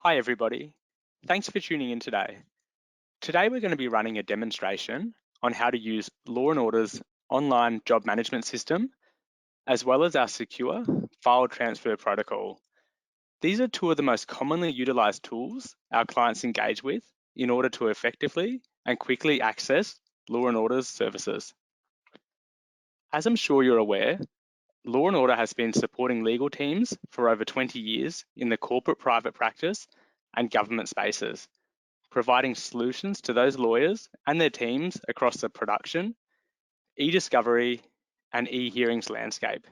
Hi everybody, thanks for tuning in today. Today we're going to be running a demonstration on how to use Law & Order's online job management system, as well as our secure file transfer protocol. These are two of the most commonly utilized tools our clients engage with in order to effectively and quickly access Law & Order's services. As I'm sure you're aware, Law & Order has been supporting legal teams for over 20 years in the corporate private practice and government spaces, providing solutions to those lawyers and their teams across the production, e-discovery, and e-hearings landscape.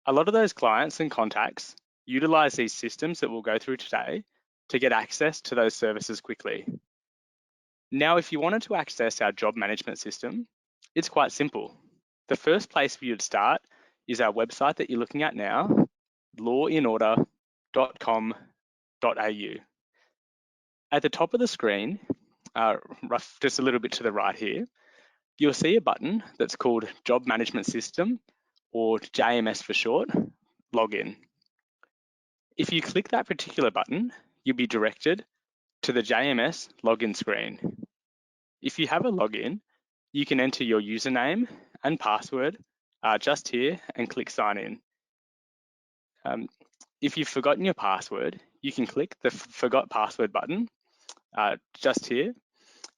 A lot of those clients and contacts utilize these systems that we'll go through today to get access to those services quickly. Now, if you wanted to access our job management system, it's quite simple. The first place for you to start is our website that you're looking at now, lawinorder.com.au. At the top of the screen, just a little bit to the right here, you'll see a button that's called Job Management System, or JMS for short, Login. If you click that particular button, you'll be directed to the JMS login screen. If you have a login, you can enter your username and password just here and click Sign In. If you've forgotten your password, you can click the Forgot Password button just here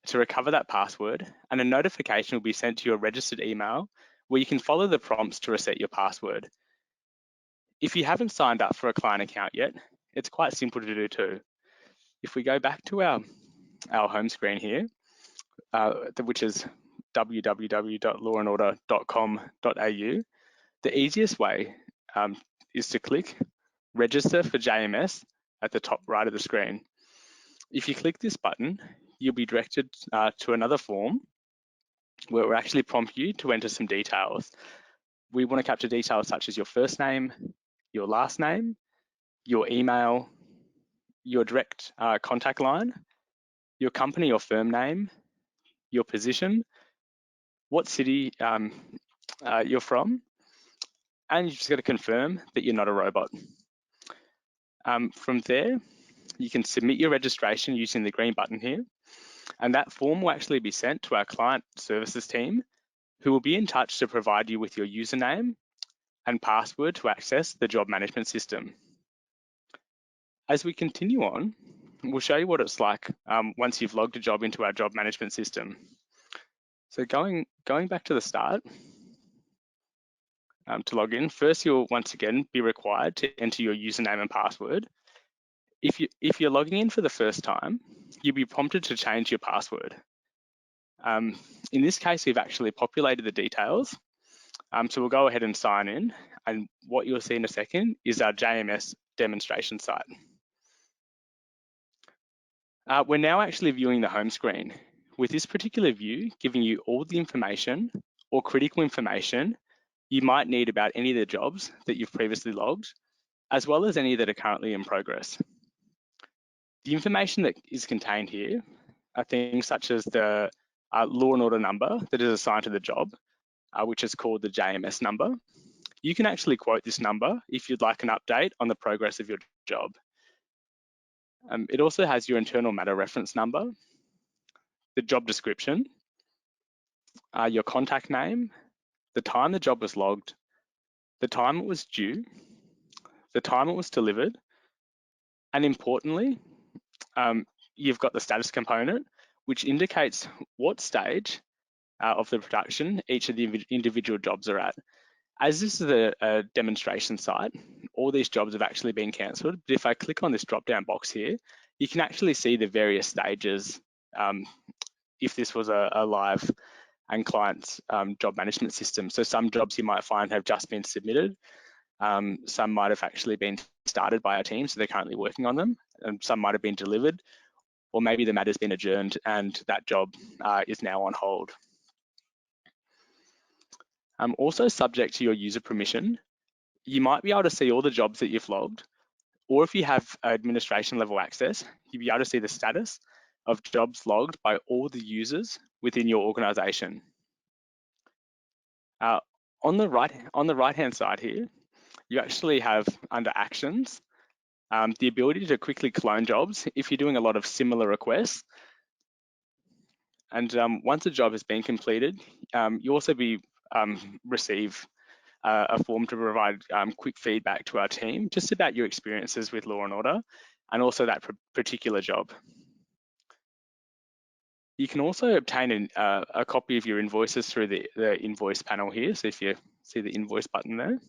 to recover that password, and a notification will be sent to your registered email where you can follow the prompts to reset your password. If you haven't signed up for a client account yet, it's quite simple to do too. If we go back to our home screen here, which is www.lawinorder.com.au, the easiest way is to click Register for JMS at the top right of the screen. If you click this button, you'll be directed to another form where it will actually prompt you to enter some details. We want to capture details such as your first name, your last name, your email, your direct contact line, your company or firm name, your position, what city you're from, and you just got to confirm that you're not a robot. From there, you can submit your registration using the green button here, and that form will actually be sent to our client services team, who will be in touch to provide you with your username and password to access the job management system. As we continue on, we'll show you what it's like once you've logged a job into our job management system. So going back to the start, to log in, first you'll once again be required to enter your username and password. If you're logging in for the first time, you'll be prompted to change your password. In this case, we've actually populated the details. So we'll go ahead and sign in, and what you'll see in a second is our JMS demonstration site. We're now actually viewing the home screen, with this particular view giving you all the information or critical information you might need about any of the jobs that you've previously logged, as well as any that are currently in progress. The information that is contained here are things such as the Law & Order number that is assigned to the job, which is called the JMS number. You can actually quote this number if you'd like an update on the progress of your job. It also has your internal matter reference number, the job description, your contact name, the time the job was logged, the time it was due, the time it was delivered, and importantly, you've got the status component, which indicates what stage of the production each of the individual jobs are at. As this is a demonstration site, all these jobs have actually been cancelled, but if I click on this drop-down box here, you can actually see the various stages if this was a live and client's job management system. So some jobs you might find have just been submitted, some might have actually been started by our team, so they're currently working on them, and some might have been delivered, or maybe the matter's been adjourned and that job is now on hold. Also subject to your user permission, you might be able to see all the jobs that you've logged, or if you have administration level access, you'll be able to see the status of jobs logged by all the users within your organization. On the right-hand side here, you actually have under actions, the ability to quickly clone jobs if you're doing a lot of similar requests. And once a job has been completed, you also receive a form to provide quick feedback to our team just about your experiences with Law and Order and also that particular job. You can also obtain a copy of your invoices through the invoice panel here. So if you see the invoice button there.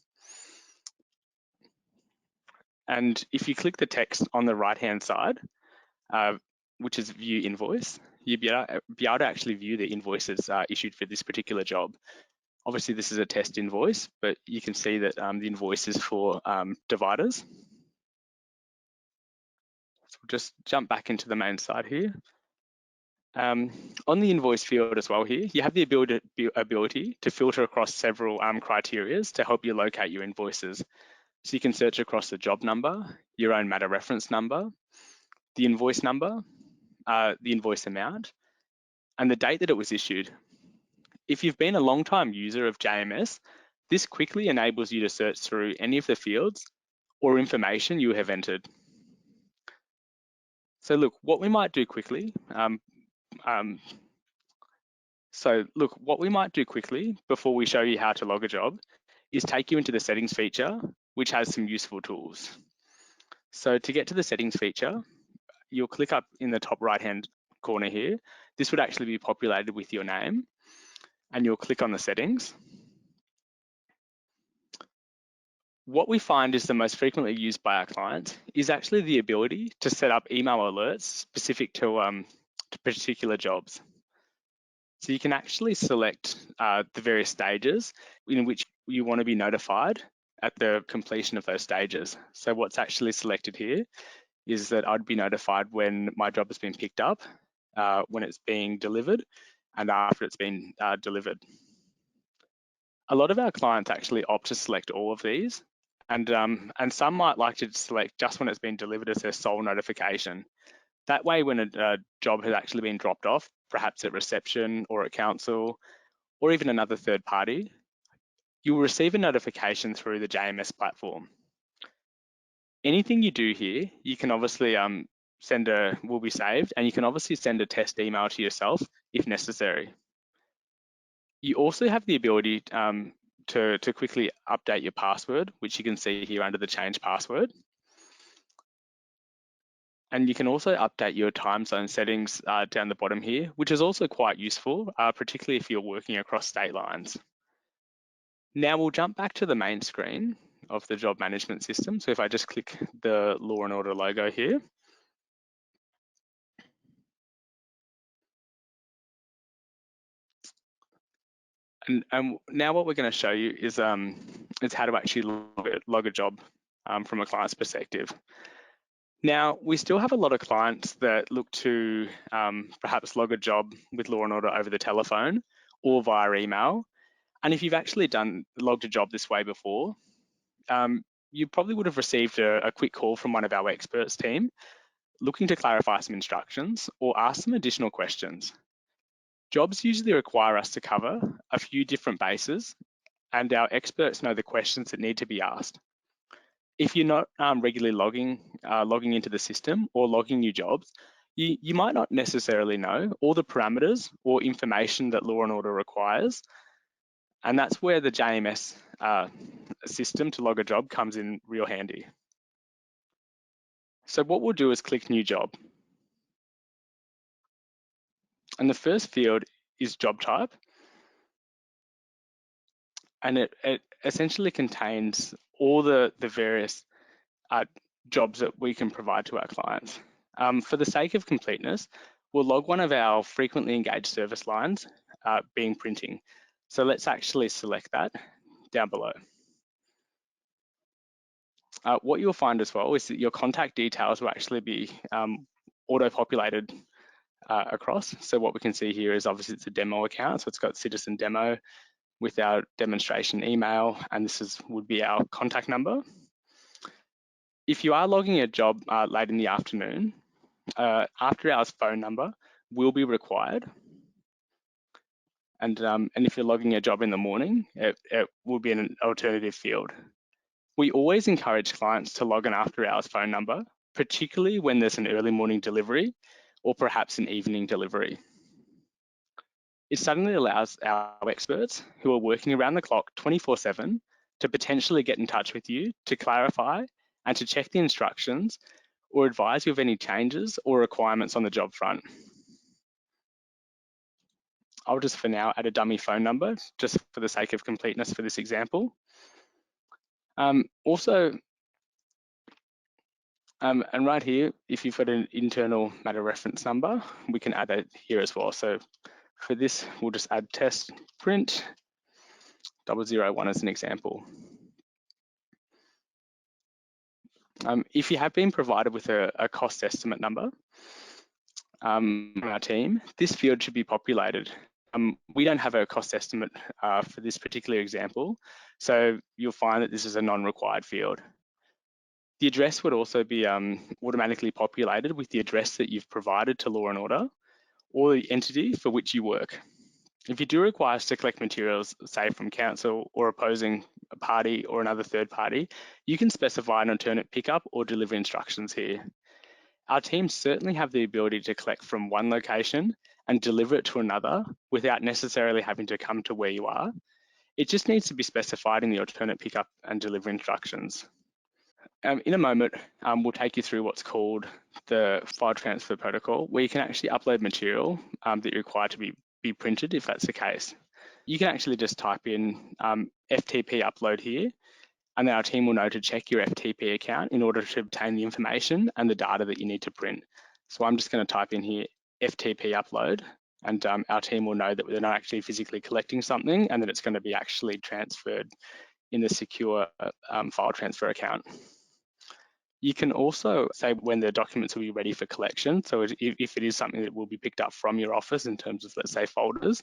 And if you click the text on the right-hand side, which is view invoice, you'll be able to actually view the invoices issued for this particular job. Obviously, this is a test invoice, but you can see that the invoice is for dividers. So we'll just jump back into the main side here. On the invoice field as well here, you have the ability to filter across several criteria to help you locate your invoices. So you can search across the job number, your own matter reference number, the invoice number, the invoice amount, and the date that it was issued. If you've been a long-time user of JMS, this quickly enables you to search through any of the fields or information you have entered. So look, what we might do quickly, before we show you how to log a job is take you into the settings feature, which has some useful tools. So to get to the settings feature, you'll click up in the top right-hand corner here. This would actually be populated with your name, and you'll click on the settings. What we find is the most frequently used by our clients is actually the ability to set up email alerts specific to particular jobs. So you can actually select the various stages in which you want to be notified at the completion of those stages. So what's actually selected here is that I'd be notified when my job has been picked up, when it's being delivered, and after it's been delivered. A lot of our clients actually opt to select all of these, and some might like to select just when it's been delivered as their sole notification. That way, when a job has actually been dropped off, perhaps at reception or at council, or even another third party, you will receive a notification through the JMS platform. Anything you do here, you can obviously will be saved, and you can obviously send a test email to yourself if necessary. You also have the ability to quickly update your password, which you can see here under the change password. And you can also update your time zone settings down the bottom here, which is also quite useful, particularly if you're working across state lines. Now we'll jump back to the main screen of the job management system. So if I just click the Law and Order logo here. And now what we're going to show you is how to actually log a job from a client's perspective. Now, we still have a lot of clients that look to perhaps log a job with Law and Order over the telephone or via email. And if you've actually logged a job this way before, you probably would have received a quick call from one of our experts team looking to clarify some instructions or ask some additional questions. Jobs usually require us to cover a few different bases, and our experts know the questions that need to be asked. If you're not regularly logging into the system or logging new jobs, you might not necessarily know all the parameters or information that Law and Order requires. And that's where the JMS system to log a job comes in real handy. So what we'll do is click New Job. And the first field is job type. And it essentially contains all the various jobs that we can provide to our clients. For the sake of completeness, we'll log one of our frequently engaged service lines, being printing. So let's actually select that down below. What you'll find as well is that your contact details will actually be auto-populated across. So what we can see here is obviously it's a demo account, so it's got citizen demo with our demonstration email, and this would be our contact number. If you are logging a job late in the afternoon, after hours phone number will be required. And if you're logging a job in the morning, it will be an alternative field. We always encourage clients to log an after hours phone number, particularly when there's an early morning delivery or perhaps an evening delivery. It suddenly allows our experts who are working around the clock 24/7 to potentially get in touch with you to clarify and to check the instructions or advise you of any changes or requirements on the job front. I'll just for now add a dummy phone number just for the sake of completeness for this example. And right here, if you've got an internal matter reference number, we can add it here as well. So for this, we'll just add test print 001 as an example. If you have been provided with a cost estimate number on our team, this field should be populated. We don't have a cost estimate for this particular example, so you'll find that this is a non-required field. The address would also be automatically populated with the address that you've provided to Law and Order or the entity for which you work. If you do require us to collect materials, say from council or opposing a party or another third party, you can specify an alternate pickup or delivery instructions here. Our teams certainly have the ability to collect from one location and deliver it to another without necessarily having to come to where you are. It just needs to be specified in the alternate pickup and delivery instructions. In a moment, we'll take you through what's called the file transfer protocol, where you can actually upload material that you require to be printed if that's the case. You can actually just type in FTP upload here, and then our team will know to check your FTP account in order to obtain the information and the data that you need to print. So I'm just going to type in here FTP upload, and our team will know that they're not actually physically collecting something and that it's going to be actually transferred in the secure file transfer account. You can also say when the documents will be ready for collection. So if it is something that will be picked up from your office in terms of, let's say, folders,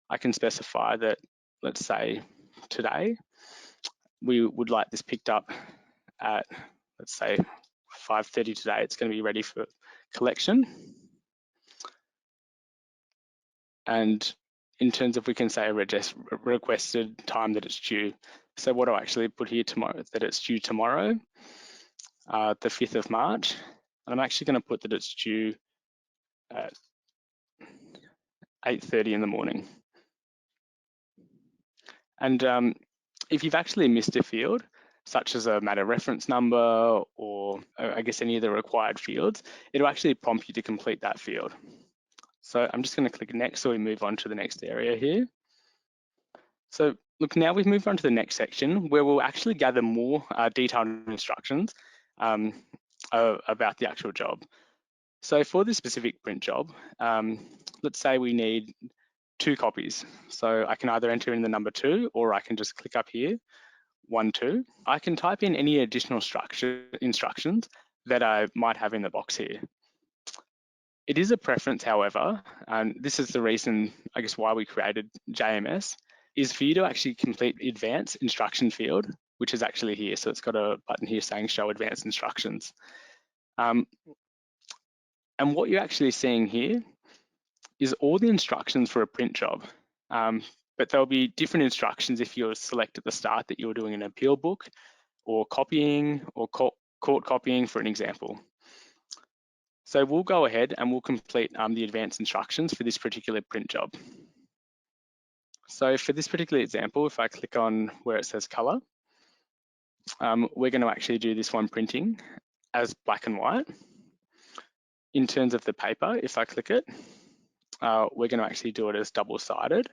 I can specify that, let's say, today, we would like this picked up at, let's say, 5:30 today. It's going to be ready for collection. And in terms of, we can say a requested time that it's due. So what I'll actually put here tomorrow, that it's due tomorrow, the 5th of March. And I'm actually going to put that it's due at 8:30 in the morning. And if you've actually missed a field, such as a matter reference number or I guess any of the required fields, it'll actually prompt you to complete that field. So I'm just going to click next so we move on to the next area here. So look, now we've moved on to the next section where we'll actually gather more detailed instructions about the actual job. So for this specific print job, let's say we need 2 copies. So I can either enter in the number 2 or I can just click up here, 1, 2. I can type in any additional instructions that I might have in the box here. It is a preference, however, and this is the reason, I guess, why we created JMS, is for you to actually complete the advanced instruction field, which is actually here. So it's got a button here saying show advanced instructions. And what you're actually seeing here is all the instructions for a print job. But there'll be different instructions if you select at the start that you're doing an appeal book or copying or court copying, for an example. So we'll go ahead and we'll complete the advanced instructions for this particular print job. So for this particular example, if I click on where it says color, we're going to actually do this one printing as black and white. In terms of the paper, if I click it, we're going to actually do it as double-sided,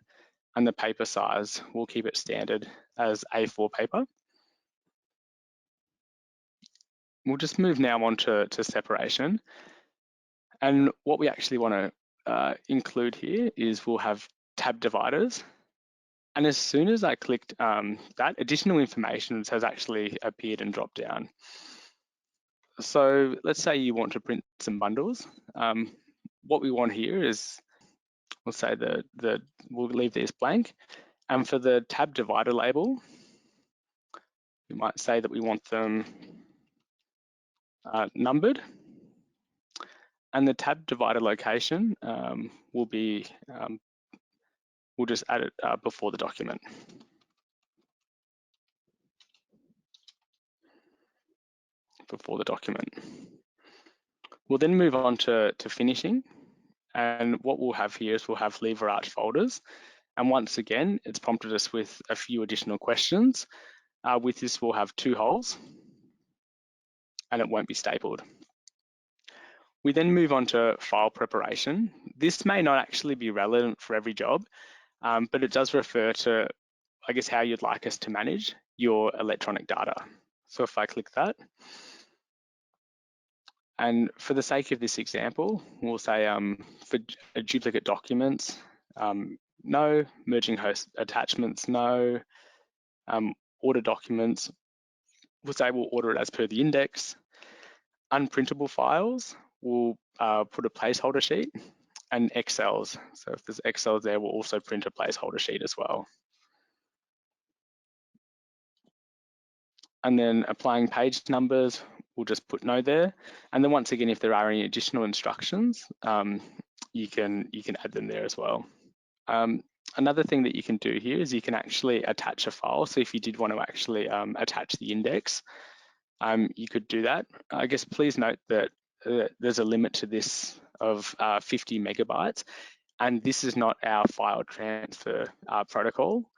and the paper size, we'll keep it standard as A4 paper. We'll just move now on to separation. And what we actually want to include here is we'll have tab dividers. And as soon as I clicked that, additional information has actually appeared and dropped down. So let's say you want to print some bundles. What we want here is, we'll say we'll leave these blank. And for the tab divider label, we might say that we want them numbered. And the tab divider location will be, we'll just add it before the document. before the document. We'll then move on to finishing. And what we'll have here is we'll have lever arch folders. And once again, it's prompted us with a few additional questions. With this, we'll have 2 holes and it won't be stapled. We then move on to file preparation. This may not actually be relevant for every job, but it does refer to, I guess, how you'd like us to manage your electronic data. So if I click that, and for the sake of this example, we'll say for duplicate documents, no, merging host attachments, no, order documents, we'll say we'll order it as per the index. Unprintable files, we'll put a placeholder sheet, and Excels. So if there's Excels there, we'll also print a placeholder sheet as well. And then applying page numbers, we'll just put no there. And then once again, if there are any additional instructions, you can add them there as well. Another thing that you can do here is you can actually attach a file. So if you did want to actually attach the index, you could do that. I guess please note that there's a limit to this of 50 megabytes, and this is not our file transfer protocol.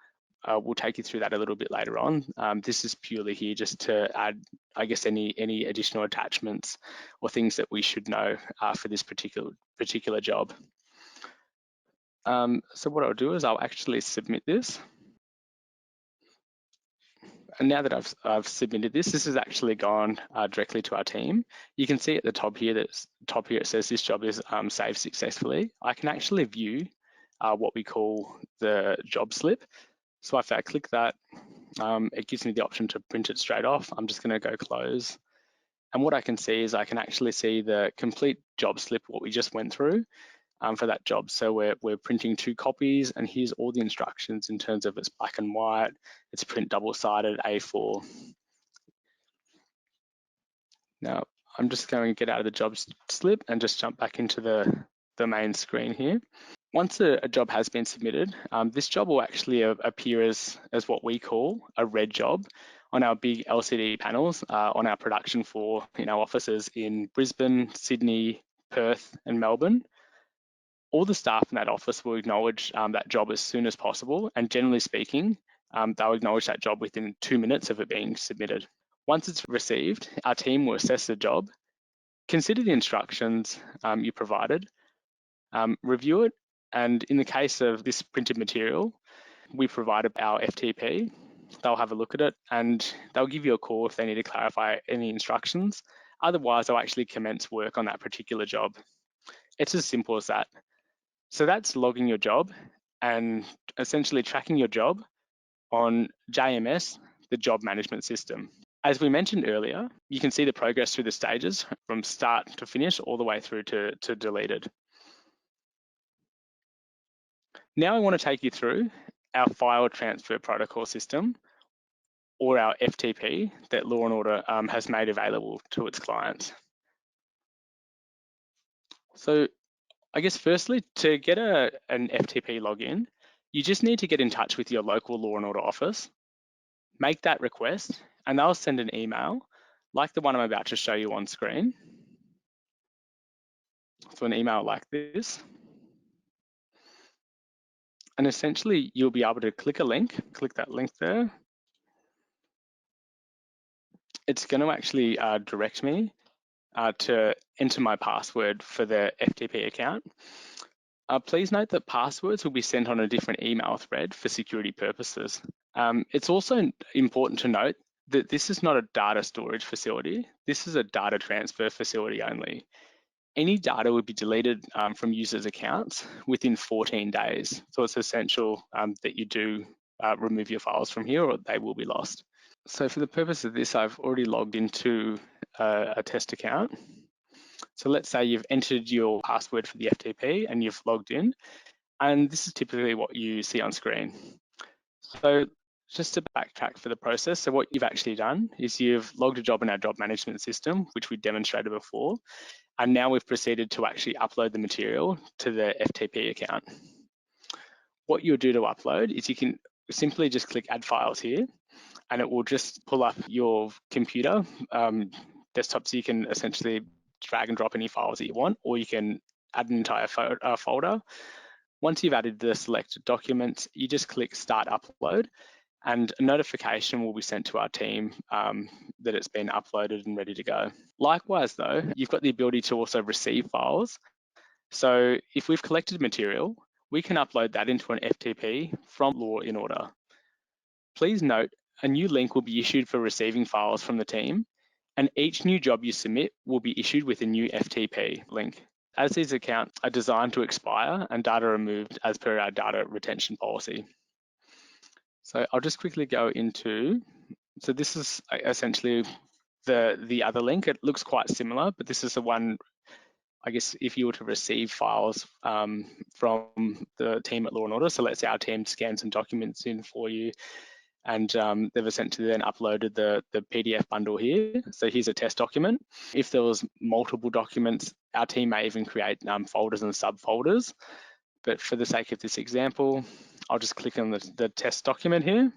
We'll take you through that a little bit later on. This is purely here just to add, I guess, any additional attachments or things that we should know for this particular job. So what I'll do is I'll actually submit this. And now that I've submitted this, this has actually gone directly to our team. You can see at the top here it says this job is saved successfully. I can actually view what we call the job slip. So if I click that, it gives me the option to print it straight off. I'm just going to go close. And what I can see is I can actually see the complete job slip, what we just went through for that job. So we're printing 2 copies, and here's all the instructions in terms of it's black and white, it's print double-sided A4. Now, I'm just going to get out of the job slip and just jump back into the main screen here. Once a job has been submitted, this job will actually appear as what we call a red job on our big LCD panels on our production floor in our offices in Brisbane, Sydney, Perth, and Melbourne. All the staff in that office will acknowledge that job as soon as possible, and generally speaking, they'll acknowledge that job within 2 minutes of it being submitted. Once it's received, our team will assess the job, consider the instructions you provided, review it, and in the case of this printed material, we provided our FTP. They'll have a look at it and they'll give you a call if they need to clarify any instructions. Otherwise, they'll actually commence work on that particular job. It's as simple as that. So that's logging your job and essentially tracking your job on JMS, the job management system. As we mentioned earlier, you can see the progress through the stages from start to finish all the way through to deleted. Now I want to take you through our file transfer protocol system, or our FTP, that Law and Order has made available to its clients. So I guess firstly, to get an FTP login, you just need to get in touch with your local Law and Order office, make that request, and they'll send an email like the one I'm about to show you on screen. So an email like this. And essentially, you'll be able to click that link there. It's going to actually direct me to enter my password for the FTP account. Please note that passwords will be sent on a different email thread for security purposes. It's also important to note that this is not a data storage facility. This is a data transfer facility only. Any data would be deleted from users' accounts within 14 days. So it's essential that you do remove your files from here or they will be lost. So for the purpose of this, I've already logged into a test account. So let's say you've entered your password for the FTP and you've logged in, and this is typically what you see on screen. So just to backtrack for the process, so what you've actually done is you've logged a job in our job management system, which we demonstrated before, and now we've proceeded to actually upload the material to the FTP account. What you'll do to upload is you can simply just click Add Files here, and it will just pull up your computer desktop, so you can essentially drag and drop any files that you want, or you can add an entire folder. Once you've added the selected documents, you just click Start Upload, and a notification will be sent to our team that it's been uploaded and ready to go. Likewise though, you've got the ability to also receive files. So if we've collected material, we can upload that into an FTP from Law in Order. Please note, a new link will be issued for receiving files from the team, and each new job you submit will be issued with a new FTP link, as these accounts are designed to expire and data removed as per our data retention policy. So I'll just quickly go into, so this is essentially the other link. It looks quite similar, but this is the one, I guess, if you were to receive files from the team at Law and Order. So let's say our team scanned some documents in for you, and they've essentially then uploaded the PDF bundle here. So here's a test document. If there was multiple documents, our team may even create folders and subfolders. But for the sake of this example, I'll just click on the test document here.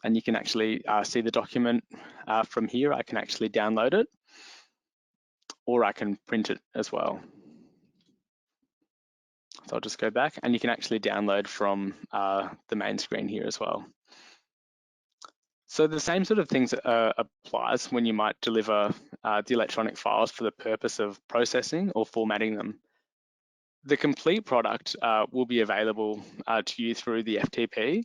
And you can actually see the document from here. I can actually download it, or I can print it as well. So I'll just go back, and you can actually download from the main screen here as well. So the same sort of things applies when you might deliver the electronic files for the purpose of processing or formatting them. The complete product will be available to you through the FTP,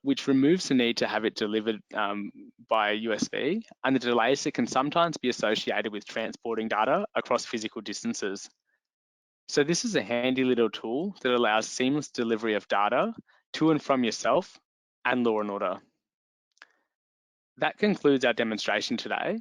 which removes the need to have it delivered by USB, and the delays that can sometimes be associated with transporting data across physical distances. So this is a handy little tool that allows seamless delivery of data to and from yourself and Law and Order. That concludes our demonstration today.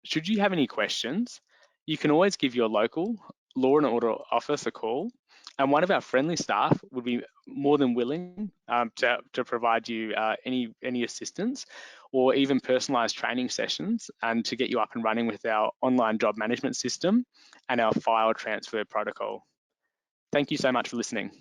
Should you have any questions, you can always give your local Law and Order office a call, and one of our friendly staff would be more than willing to provide you any assistance, or even personalised training sessions, and to get you up and running with our online job management system and our file transfer protocol. Thank you so much for listening.